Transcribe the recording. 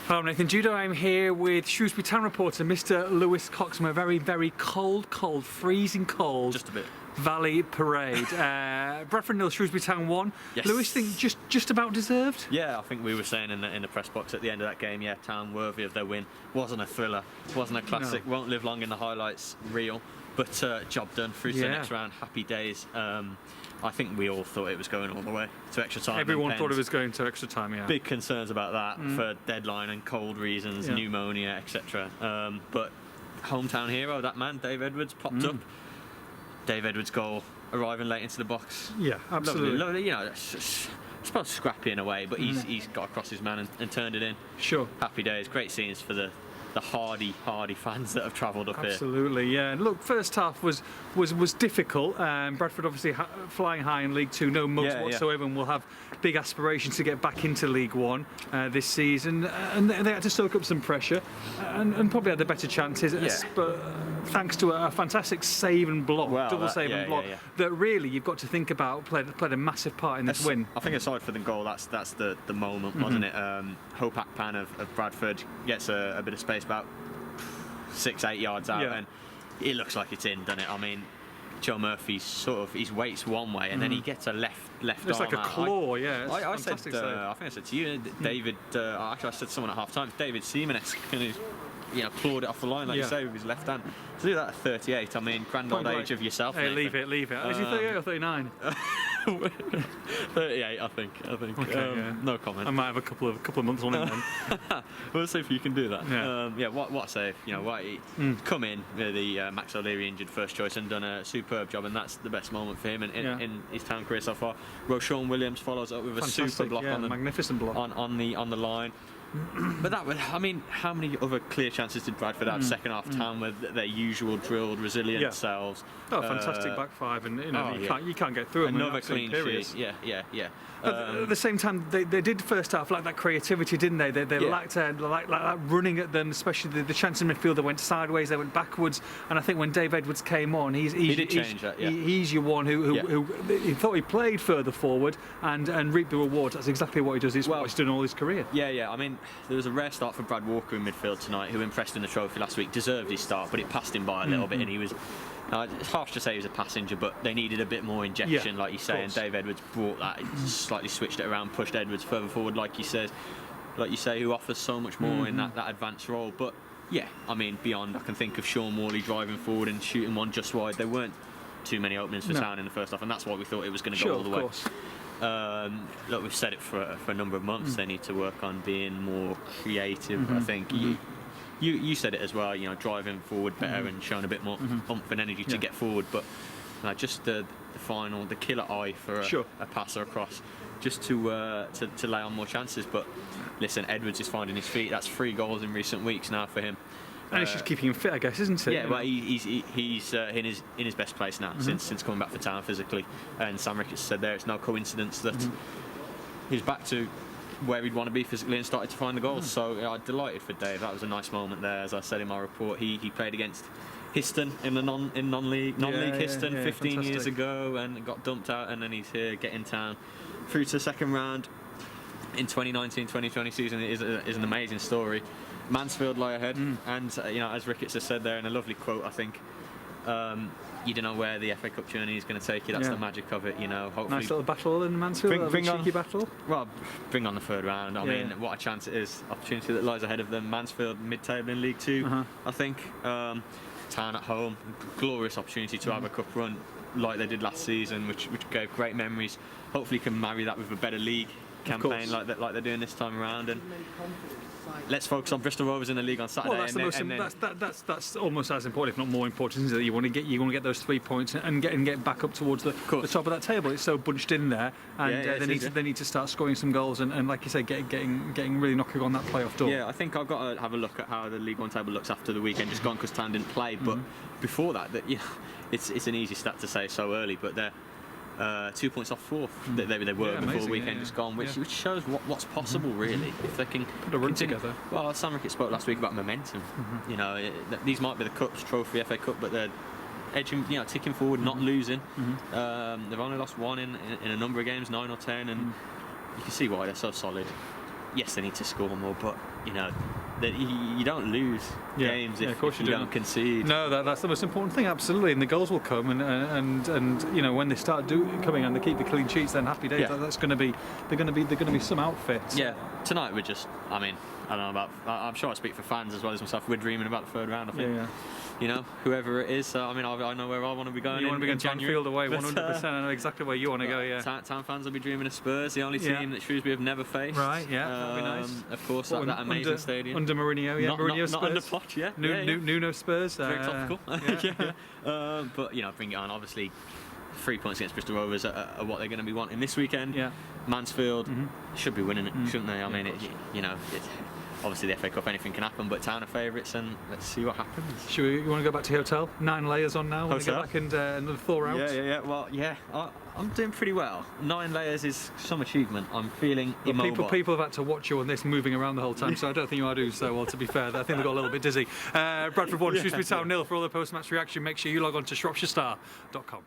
Hello, I'm Nathan Judo. I'm here with Shrewsbury Town reporter Mr. Lewis Cox from a very, very cold, freezing cold. Just a bit. Valley Parade. Bradford 0, Shrewsbury Town 1. Yes. Lewis, think just about deserved? Yeah, I think we were saying in the press box at the end of that game, yeah, Town worthy of their win. Wasn't a thriller, wasn't a classic, No. Won't live long in the highlights reel, but job done, through to the next round, happy days. I think we all thought it was going all the way to extra time. Everyone thought it was going to extra time, yeah. Big concerns about that for deadline and cold reasons, pneumonia, etc. But hometown hero, that man, Dave Edwards, popped up. Dave Edwards' goal, arriving late into the box. Yeah, absolutely. Lovely, you know, I suppose scrappy in a way, but he's got across his man and turned it in. Sure. Happy days, great scenes for the hardy fans that have travelled up here. Absolutely, yeah. And look, first half was difficult. Bradford obviously flying high in League Two, no mugs whatsoever, and will have big aspirations to get back into League One this season. And they had to soak up some pressure, and probably had the better chances. But thanks to a fantastic save and block, double save and block, that really you've got to think about played a massive part in this win. I think aside from the goal, that's the moment, wasn't it? Hope Akpan of Bradford gets a bit of space, about 6-8 yards out, and it looks like it's in, doesn't it? I mean, Joe Murphy's his weight's one way, and then he gets a left arm. It's like a claw, I said, I think I said to you, David. Actually, I said to someone at half time, David Seaman-esque, and he's clawed it off the line, like you say, with his left hand. To do that at 38, I mean, grand old age of yourself. Hey, leave it. Is he 38 or 39? 38, I think. Okay, no comment. I might have a couple of months on him then. We'll see if you can do that. What a save. Come in, the Max O'Leary injured first choice, and done a superb job, and that's the best moment for him in his Town career so far. Roshan Williams follows up with a super block on the magnificent block on the line. But that was, I mean, how many other clear chances did Bradford have second half Town with their usual drilled, resilient selves? Oh, fantastic back five, and you can't get through it. Another clean sheet. Yeah. But at the same time, they did first half lack that creativity, didn't they? They lacked like running at them, especially the chance in midfield. They went sideways, they went backwards, and I think when Dave Edwards came on, he's your one who he thought he played further forward and reaped the rewards. That's exactly what he does. It's what he's done all his career. Yeah. I mean, there was a rare start for Brad Walker in midfield tonight, who impressed in the trophy last week. Deserved his start, but it passed him by a little bit, and he was. It's harsh to say he was a passenger, but they needed a bit more injection, like you say, and Dave Edwards brought that. Slightly switched it around, pushed Edwards further forward, like you say, who offers so much more in that advanced role. But yeah, I mean, beyond, I can think of Sean Morley driving forward and shooting one just wide. There weren't too many openings for Town in the first half, and that's why we thought it was going to go all the way. Look, we've said it for a number of months. They need to work on being more creative. I think you said it as well. Driving forward better and showing a bit more oomph and energy to get forward. But just the final, the killer eye for a passer across, just to lay on more chances. But listen, Edwards is finding his feet. That's 3 goals in recent weeks now for him. And it's just keeping him fit, I guess, isn't it? Yeah, well, he's in his best place now since coming back for Town physically. And Sam Ricketts said there, it's no coincidence that he's back to where he'd want to be physically and started to find the goals. So I'm delighted for Dave. That was a nice moment there. As I said in my report, he played against Histon in the non-league Histon 15 fantastic. years ago, and got dumped out, and then he's here getting Town through to the second round in 2019-2020 season. It is an amazing story. Mansfield lie ahead, and as Ricketts has said there in a lovely quote, I think. You don't know where the FA Cup journey is going to take you. That's the magic of it, Hopefully, nice little battle in Mansfield, cheeky battle. Well, bring on the third round. I mean, what a chance it is. Opportunity that lies ahead of them. Mansfield mid-table in League Two, I think. Town at home, glorious opportunity to have a cup run like they did last season, which gave great memories. Hopefully, can marry that with a better league campaign like they're doing this time around. And let's focus on Bristol Rovers in the league on Saturday. Well, that's almost as important, if not more important, isn't it? You want to get those 3 points and get back up towards the top of that table. It's so bunched in there, and they need to start scoring some goals and like you say, getting really knocking on that playoff door. Yeah, I think I've got to have a look at how the League One table looks after the weekend. Just gone because Town didn't play, but before that, it's an easy stat to say so early, but they're 2 points off fourth. They were before the weekend just gone, which shows what's possible really if they can put a run together. Well, Sam Ricketts spoke last week about momentum. These might be the cups, trophy, FA Cup, but they're edging, ticking forward, not losing. They've only lost one in a number of games, 9 or 10, and you can see why they're so solid. Yes, they need to score more, but you know, that you don't lose games if you don't concede. No, that's the most important thing, absolutely. And the goals will come, and you know, when they start coming and they keep the clean sheets, then happy days. That's going to be they're going to be some outfits. Yeah, tonight we're just. I mean, I don't know about. I'm sure I speak for fans as well as myself. We're dreaming about the third round. I think. Yeah. You know, whoever it is. I mean, I know where I want to be going. You want to be going to January. Anfield away, 100%. I know exactly where you want to go. Yeah. Town fans will be dreaming of Spurs, the only team that Shrewsbury have never faced. Right. Yeah. That'd be nice. Of course, that amazing stadium. Under Mourinho, yeah. Mourinho Spurs. Not under Poch, yeah. Nuno Spurs. Very topical. But you know, bring it on. Obviously, 3 points against Bristol Rovers are what they're going to be wanting this weekend. Yeah. Mansfield should be winning it, shouldn't they? I mean, you know. Obviously, the FA Cup, anything can happen, but Town are favourites, and let's see what happens. You want to go back to the hotel? 9 layers on now. Want to go back and another thaw out? Yeah. Well, yeah, I'm doing pretty well. 9 layers is some achievement. I'm feeling immobile. People have had to watch you on this moving around the whole time, so I don't think you are doing so well, to be fair. I think they got a little bit dizzy. Bradford 1, Shrewsbury Town 0. For all the post-match reaction, make sure you log on to shropshirestars.com.